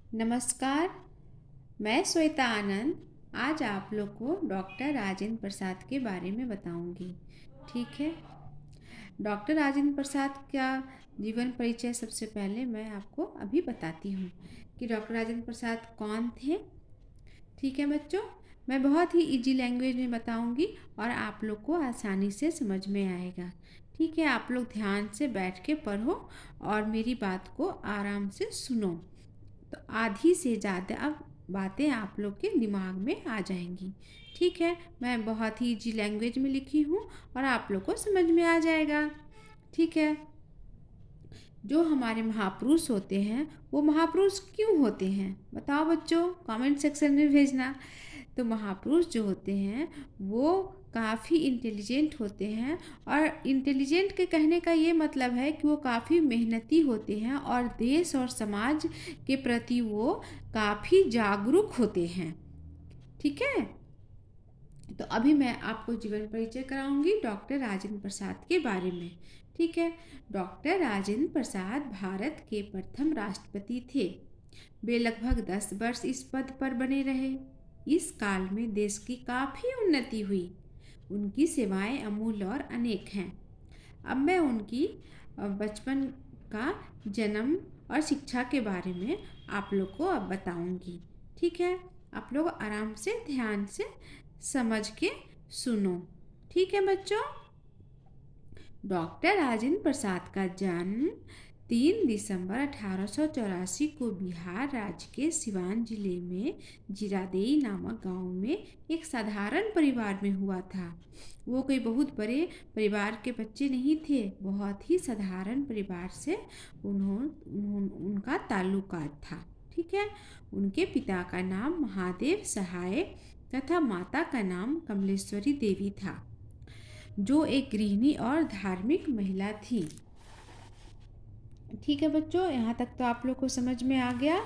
नमस्कार। मैं श्वेता आनंद आज आप लोग को डॉक्टर राजेंद्र प्रसाद के बारे में बताऊंगी। ठीक है। डॉक्टर राजेंद्र प्रसाद का जीवन परिचय सबसे पहले मैं आपको अभी बताती हूँ कि डॉक्टर राजेंद्र प्रसाद कौन थे। ठीक है बच्चों, मैं बहुत ही इजी लैंग्वेज में बताऊंगी और आप लोग को आसानी से समझ में आएगा। ठीक है, आप लोग ध्यान से बैठ के पढ़ो और मेरी बात को आराम से सुनो, तो आधी से ज़्यादा बातें आप लोग के दिमाग में आ जाएंगी। ठीक है, मैं बहुत ही इजी लैंग्वेज में लिखी हूँ और आप लोग को समझ में आ जाएगा। ठीक है। जो हमारे महापुरुष होते हैं वो महापुरुष क्यों होते हैं, बताओ बच्चों, कमेंट सेक्शन में भेजना। तो महापुरुष जो होते हैं वो काफ़ी इंटेलिजेंट होते हैं, और इंटेलिजेंट के कहने का ये मतलब है कि वो काफ़ी मेहनती होते हैं और देश और समाज के प्रति वो काफ़ी जागरूक होते हैं। ठीक है। तो अभी मैं आपको जीवन परिचय कराऊंगी डॉक्टर राजेंद्र प्रसाद के बारे में। ठीक है। डॉक्टर राजेंद्र प्रसाद भारत के प्रथम राष्ट्रपति थे। वे लगभग 10 वर्ष इस पद पर बने रहे। इस काल में देश की काफ़ी उन्नति हुई। उनकी सेवाएं अमूल्य और अनेक हैं। अब मैं उनकी बचपन का जन्म और शिक्षा के बारे में आप लोग को अब बताऊंगी। ठीक है, आप लोग आराम से ध्यान से समझ के सुनो। ठीक है बच्चों। डॉक्टर राजेंद्र प्रसाद का जन्म 3 दिसंबर 1884 को बिहार राज्य के सिवान जिले में जीरादेई नामक गांव में एक साधारण परिवार में हुआ था। वो कोई बहुत बड़े परिवार के बच्चे नहीं थे, बहुत ही साधारण परिवार से उनका ताल्लुकात था। ठीक है। उनके पिता का नाम महादेव सहाय तथा माता का नाम कमलेश्वरी देवी था, जो एक गृहिणी और धार्मिक महिला थी। ठीक है बच्चों, यहाँ तक तो आप लोग को समझ में आ गया।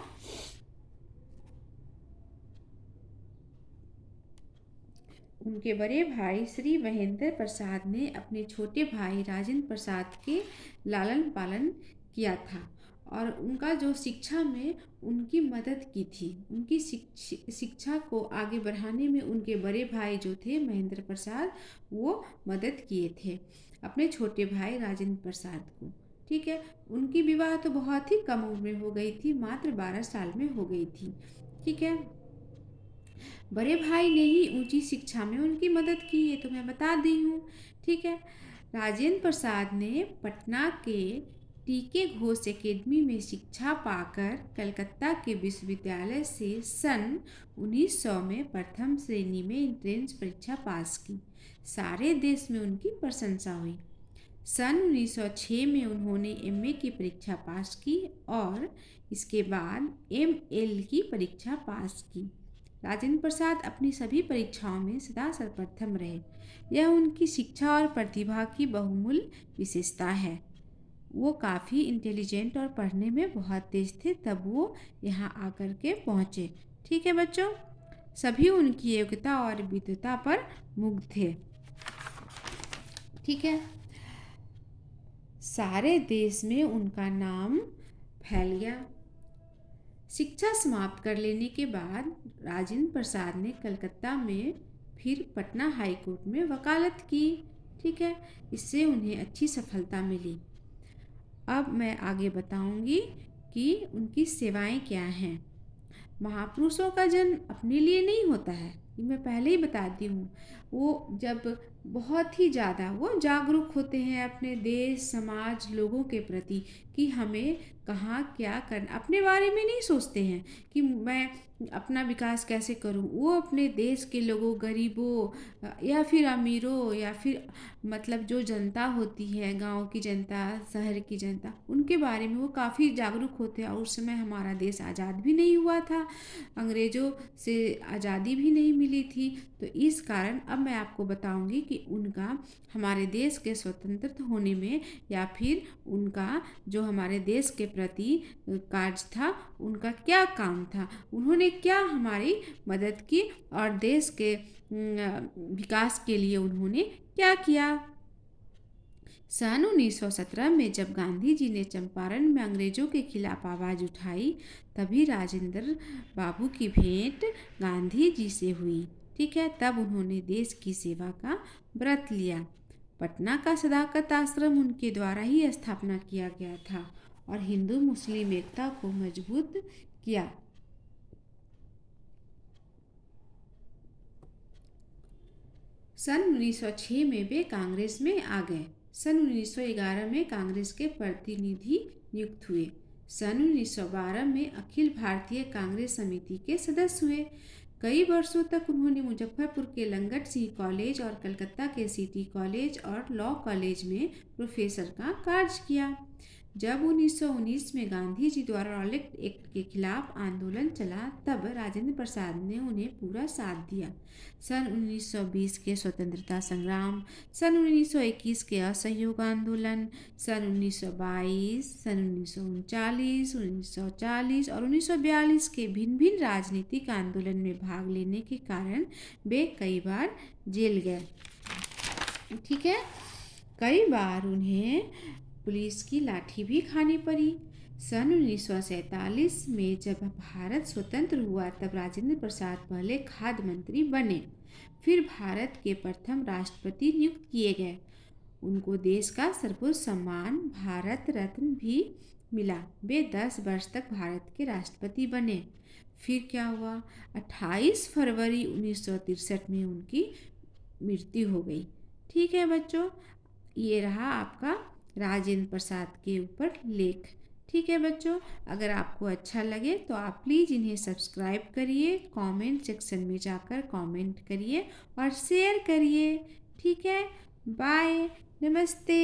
उनके बड़े भाई श्री महेंद्र प्रसाद ने अपने छोटे भाई राजेंद्र प्रसाद के लालन पालन किया था और उनका जो शिक्षा में उनकी मदद की थी। उनकी शिक्षा को आगे बढ़ाने में उनके बड़े भाई जो थे महेंद्र प्रसाद, वो मदद किए थे अपने छोटे भाई राजेंद्र प्रसाद को। ठीक है। उनकी विवाह तो बहुत ही कम उम्र में हो गई थी, मात्र 12 साल में हो गई थी। ठीक है। बड़े भाई ने ही ऊंची शिक्षा में उनकी मदद की, ये तो मैं बता दी हूँ। ठीक है। राजेंद्र प्रसाद ने पटना के टीके घोष एकेडमी में शिक्षा पाकर कलकत्ता के विश्वविद्यालय से सन 1900 में प्रथम श्रेणी में एंट्रेंस परीक्षा पास की। सारे देश में उनकी प्रशंसा हुई। सन 1906 में उन्होंने एमए की परीक्षा पास की और इसके बाद एमएल की परीक्षा पास की। राजेंद्र प्रसाद अपनी सभी परीक्षाओं में सदा सर्वप्रथम रहे। यह उनकी शिक्षा और प्रतिभा की बहुमूल्य विशेषता है। वो काफ़ी इंटेलिजेंट और पढ़ने में बहुत तेज थे, तब वो यहाँ आकर के पहुँचे। ठीक है बच्चों, सभी उनकी योग्यता और विद्वता पर मुग्ध थे। ठीक है। सारे देश में उनका नाम फैल गया। शिक्षा समाप्त कर लेने के बाद राजेंद्र प्रसाद ने कलकत्ता में फिर पटना हाई कोर्ट में वकालत की। ठीक है। इससे उन्हें अच्छी सफलता मिली। अब मैं आगे बताऊंगी कि उनकी सेवाएं क्या हैं। महापुरुषों का जन्म अपने लिए नहीं होता है, ये मैं पहले ही बताती हूँ। वो जब बहुत ही ज़्यादा वो जागरूक होते हैं अपने देश समाज लोगों के प्रति कि हमें कहाँ क्या करना, अपने बारे में नहीं सोचते हैं कि मैं अपना विकास कैसे करूं। वो अपने देश के लोगों, गरीबों या फिर अमीरों या फिर मतलब जो जनता होती है, गांव की जनता, शहर की जनता, उनके बारे में वो काफ़ी जागरूक होते हैं। और उस समय हमारा देश आज़ाद भी नहीं हुआ था, अंग्रेज़ों से आज़ादी भी नहीं मिली थी। तो इस कारण अब मैं आपको बताऊंगी कि उनका हमारे देश के स्वतंत्र होने में या फिर उनका जो हमारे देश के प्रति कार्य था, उनका क्या काम था, उन्होंने क्या हमारी मदद की और देश के विकास के लिए उन्होंने क्या किया। सन 1917 में जब गांधी जी ने चंपारण में अंग्रेजों के खिलाफ आवाज़ उठाई, तभी राजेंद्र बाबू की भेंट गांधी जी से हुई। ठीक है, तब उन्होंने देश की सेवा का व्रत लिया। पटना का सदाकत आश्रम उनके द्वारा ही स्थापना किया गया था और हिंदू मुस्लिम एकता को मजबूत किया। सन 1906 में वे कांग्रेस में आ गए। सन 1911 में कांग्रेस के प्रतिनिधि नियुक्त हुए। सन 1912 में अखिल भारतीय कांग्रेस समिति के सदस्य हुए। कई वर्षों तक उन्होंने मुजफ्फरपुर के लंगट सिंह कॉलेज और कलकत्ता के सिटी कॉलेज और लॉ कॉलेज में प्रोफेसर का कार्य किया। जब 1919 में गांधी जी द्वारा रॉलेट एक्ट के खिलाफ आंदोलन चला, तब राजेंद्र प्रसाद ने उन्हें पूरा साथ दिया। सन 1920 के स्वतंत्रता संग्राम, सन 1921 के असहयोग आंदोलन, सन 1922, सन 1939, 1940 और 1942 के भिन्न भिन्न राजनीतिक आंदोलन में भाग लेने के कारण वे कई बार जेल गए। ठीक है, कई बार उन्हें पुलिस की लाठी भी खानी पड़ी। सन 1947 में जब भारत स्वतंत्र हुआ, तब राजेंद्र प्रसाद पहले खाद्य मंत्री बने, फिर भारत के प्रथम राष्ट्रपति नियुक्त किए गए। उनको देश का सर्वोच्च सम्मान भारत रत्न भी मिला। वे 10 वर्ष तक भारत के राष्ट्रपति बने। फिर क्या हुआ? 28 फरवरी 1963 में उनकी मृत्यु हो गई। ठीक है बच्चों, ये रहा आपका राजेंद्र प्रसाद के ऊपर लेख। ठीक है बच्चों, अगर आपको अच्छा लगे तो आप प्लीज़ इन्हें सब्सक्राइब करिए, कमेंट सेक्शन में जाकर कमेंट करिए और शेयर करिए। ठीक है, बाय, नमस्ते।